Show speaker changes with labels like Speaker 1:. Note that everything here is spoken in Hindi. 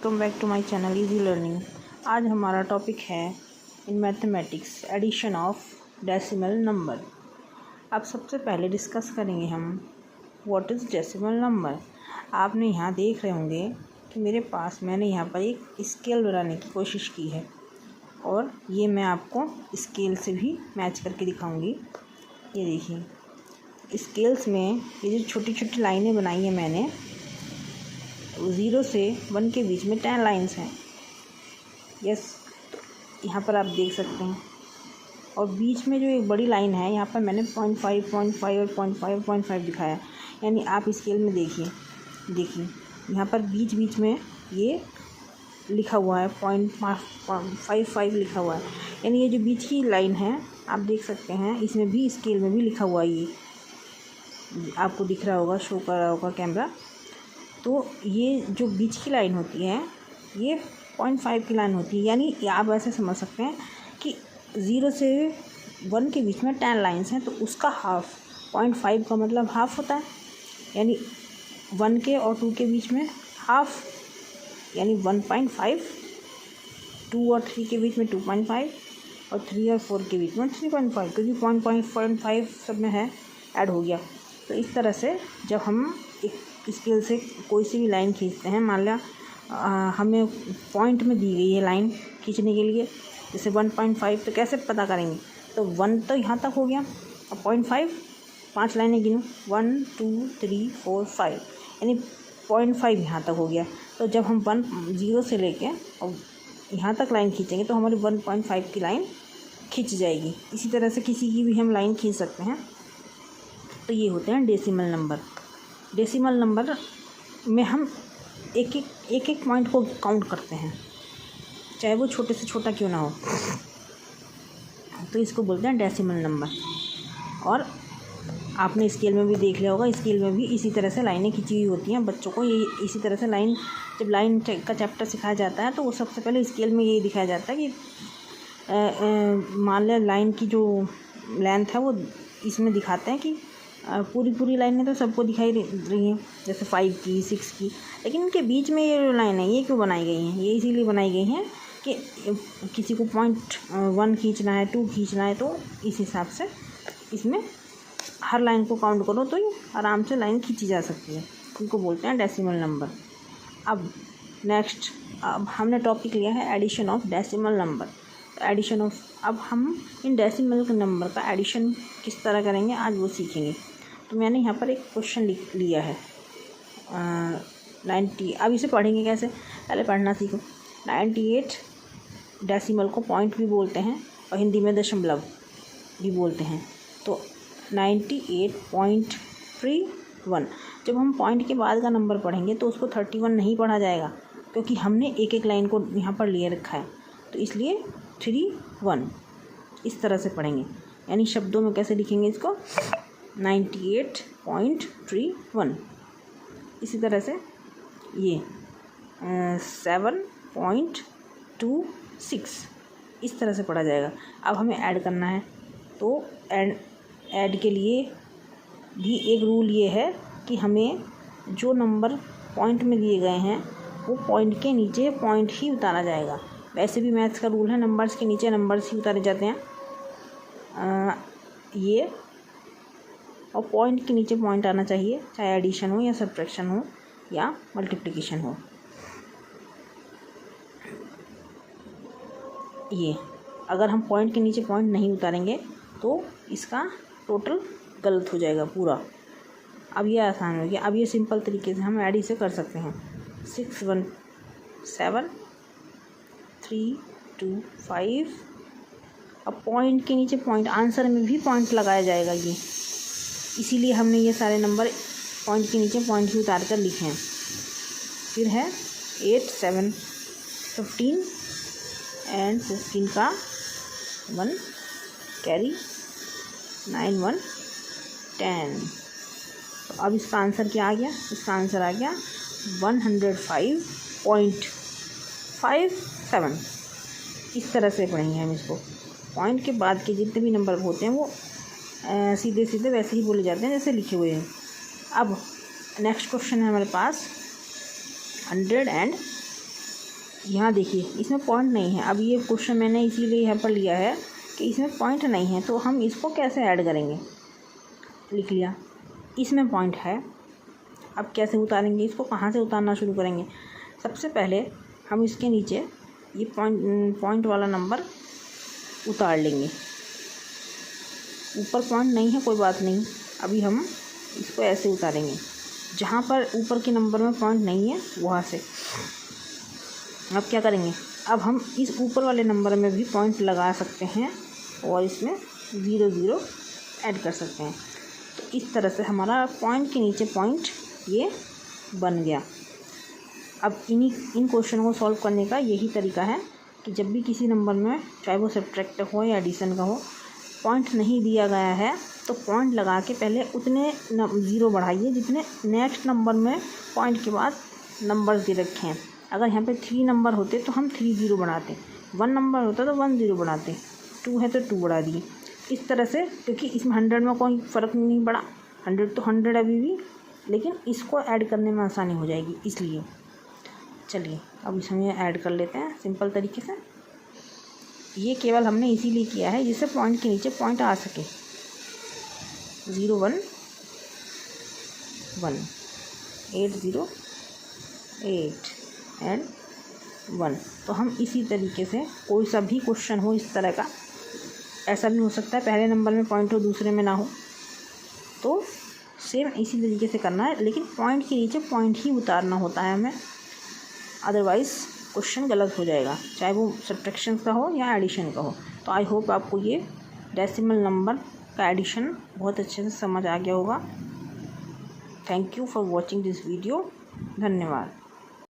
Speaker 1: Welcome back to my channel easy learning. आज हमारा टॉपिक है in mathematics addition of decimal number. अब सबसे पहले डिस्कस करेंगे हम व्हाट इज़ डेसिमल नंबर। आपने यहाँ देख रहे होंगे कि मेरे पास मैंने यहाँ पर एक स्केल बनाने की कोशिश की है और ये मैं आपको स्केल से भी मैच करके दिखाऊंगी। ये देखिए स्केल्स में ये जो छोटी छोटी लाइनें बनाई हैं मैंने, 0 से 1 के बीच में 10 लाइन्स हैं। यस, तो यहाँ पर आप देख सकते हैं। और बीच में जो एक बड़ी लाइन है यहाँ पर मैंने 0.5 और 0.5 दिखाया है। यानी आप स्केल में देखिए यहाँ पर बीच बीच में ये लिखा हुआ है 0.55 लिखा हुआ है। यानी ये जो बीच की लाइन है आप देख सकते हैं, इसमें भी स्केल में भी लिखा हुआ है। ये आपको दिख रहा होगा, शो कर रहा होगा कैमरा। तो ये जो बीच की लाइन होती है ये 0.5 की लाइन होती है। यानी आप ऐसे समझ सकते हैं कि 0 से 1 के बीच में 10 लाइन्स हैं, तो उसका हाफ 0.5 का मतलब हाफ होता है। यानी 1 के और 2 के बीच में हाफ, यानी 1.5, 2 और 3 के बीच में 2.5 और 3 और 4 के बीच में 3.5, क्योंकि 0.5 सब में है, ऐड हो गया। तो इस तरह से जब हम एक स्केल से कोई सी भी लाइन खींचते हैं, मान लिया हमें पॉइंट में दी गई है लाइन खींचने के लिए, जैसे 1.5, तो कैसे पता करेंगे? तो 1 तो यहाँ तक हो गया, अब 0.5 5 लाइनें गिनूँ, 1 2 3 4 5, यानी 0.5 यहाँ तक हो गया। तो जब हम 0 से लेके और यहाँ तक लाइन खींचेंगे तो हमारी 1.5 की लाइन खींच जाएगी। इसी तरह से किसी की भी हम लाइन खींच सकते हैं। तो ये होते हैं डेसिमल नंबर। डेसिमल नंबर में हम एक पॉइंट को काउंट करते हैं, चाहे वो छोटे से छोटा क्यों ना हो, तो इसको बोलते हैं डेसिमल नंबर। और आपने स्केल में भी देख लिया होगा, स्केल में भी इसी तरह से लाइनें खींची हुई होती हैं। बच्चों को ये इसी तरह से जब लाइन का चैप्टर सिखाया जाता है तो वो सबसे पहले स्केल में यही दिखाया जाता है कि मान लिया लाइन की जो लेंथ है वो इसमें दिखाते हैं कि पूरी लाइनें तो सबको दिखाई रही हैं, जैसे 5 की 6 की, लेकिन इनके बीच में ये जो लाइन है ये क्यों बनाई गई हैं? ये इसीलिए बनाई गई हैं कि किसी को 0.1 खींचना है, 2 खींचना है, तो इस हिसाब से इसमें हर लाइन को काउंट करो तो ये आराम से लाइन खींची जा सकती है। इनको बोलते हैं डेसिमल नंबर। अब नेक्स्ट, अब हमने टॉपिक लिया है addition of decimal number. Addition of, अब हम इन डेसिमल नंबर का एडिशन किस तरह करेंगे आज वो सीखेंगे। तो मैंने यहाँ पर एक क्वेश्चन लिख लिया है 90। अब इसे पढ़ेंगे कैसे, पहले पढ़ना सीखो। 98 डेसिमल को पॉइंट भी बोलते हैं और हिंदी में दशमलव भी बोलते हैं। तो 98.31, जब हम पॉइंट के बाद का नंबर पढ़ेंगे तो उसको 31 नहीं पढ़ा जाएगा, क्योंकि हमने एक लाइन को यहाँ पर लिए रखा है, तो इसलिए 31 इस तरह से पढ़ेंगे। यानी शब्दों में कैसे लिखेंगे इसको, 98.31। इसी तरह से ये 7.26 इस तरह से पढ़ा जाएगा। अब हमें ऐड करना है, तो ऐड के लिए भी एक रूल ये है कि हमें जो नंबर पॉइंट में दिए गए हैं वो पॉइंट के नीचे पॉइंट ही उतारा जाएगा। वैसे भी मैथ्स का रूल है, नंबर्स के नीचे नंबर्स ही उतारे जाते हैं। ये और पॉइंट के नीचे पॉइंट आना चाहिए, चाहे एडिशन हो या सब्ट्रैक्शन हो या मल्टीप्लिकेशन हो। ये अगर हम पॉइंट के नीचे पॉइंट नहीं उतारेंगे तो इसका टोटल गलत हो जाएगा पूरा। अब ये आसान हो गया। अब ये सिंपल तरीके से हम ऐड इसे कर सकते हैं। 6 1 7 3 2 5। अब पॉइंट के नीचे पॉइंट, आंसर में भी पॉइंट लगाया जाएगा ये, इसीलिए हमने ये सारे नंबर पॉइंट के नीचे पॉइंट ही उतार कर लिखे हैं। फिर है 8 7 15 एंड 15 का 1 कैरी, 9 1 10। तो अब इसका आंसर क्या आ गया? इसका आंसर आ गया 105.57। इस तरह से पढ़ेंगे हम इसको। पॉइंट के बाद के जितने भी नंबर होते हैं वो सीधे सीधे वैसे ही बोले जाते हैं जैसे लिखे हुए हैं। अब नेक्स्ट क्वेश्चन है हमारे पास 100 and यहाँ देखिए इसमें पॉइंट नहीं है। अब ये क्वेश्चन मैंने इसीलिए यहाँ पर लिया है कि इसमें पॉइंट नहीं है, तो हम इसको कैसे ऐड करेंगे। लिख लिया, इसमें पॉइंट है। अब कैसे उतारेंगे इसको, कहाँ से उतारना शुरू करेंगे। सबसे पहले हम इसके नीचे ये पॉइंट वाला नंबर उतार लेंगे। ऊपर पॉइंट नहीं है, कोई बात नहीं। अभी हम इसको ऐसे उतारेंगे, जहाँ पर ऊपर के नंबर में पॉइंट नहीं है वहाँ से। अब क्या करेंगे, अब हम इस ऊपर वाले नंबर में भी पॉइंट लगा सकते हैं और इसमें 0 0 ऐड कर सकते हैं। तो इस तरह से हमारा पॉइंट के नीचे पॉइंट ये बन गया। अब इन क्वेश्चन को सॉल्व करने का यही तरीका है कि जब भी किसी नंबर में, चाहे वो सब्ट्रैक्ट हो या एडिशन का हो, पॉइंट नहीं दिया गया है तो पॉइंट लगा के पहले उतने 0 बढ़ाइए जितने नेक्स्ट नंबर में पॉइंट के बाद नंबर दे रखे हैं। अगर यहाँ पे 3 नंबर होते तो हम 3 0 बढ़ाते, 1 नंबर होता तो 1 0 बढ़ाते, 2 है तो 2 बढ़ा दिए। इस तरह से, क्योंकि इसमें 100 में कोई फ़र्क नहीं पड़ा, 100 तो 100 अभी भी, लेकिन इसको ऐड करने में आसानी हो जाएगी इसलिए। चलिए अब इसमें ऐड कर लेते हैं सिंपल तरीके से। ये केवल हमने इसीलिए किया है जिससे पॉइंट के नीचे पॉइंट आ सके। 0 1 1 8 0 8 एंड 1। तो हम इसी तरीके से कोई सा भी क्वेश्चन हो इस तरह का, ऐसा भी हो सकता है पहले नंबर में पॉइंट हो दूसरे में ना हो, तो सेम इसी तरीके से करना है। लेकिन पॉइंट के नीचे पॉइंट ही उतारना होता है हमें, अदरवाइज़ क्वेश्चन गलत हो जाएगा, चाहे वो सब्ट्रैक्शन का हो या एडिशन का हो। तो आई होप आपको ये डेसिमल नंबर का एडिशन बहुत अच्छे से समझ आ गया होगा। Thank you for watching this video. धन्यवाद।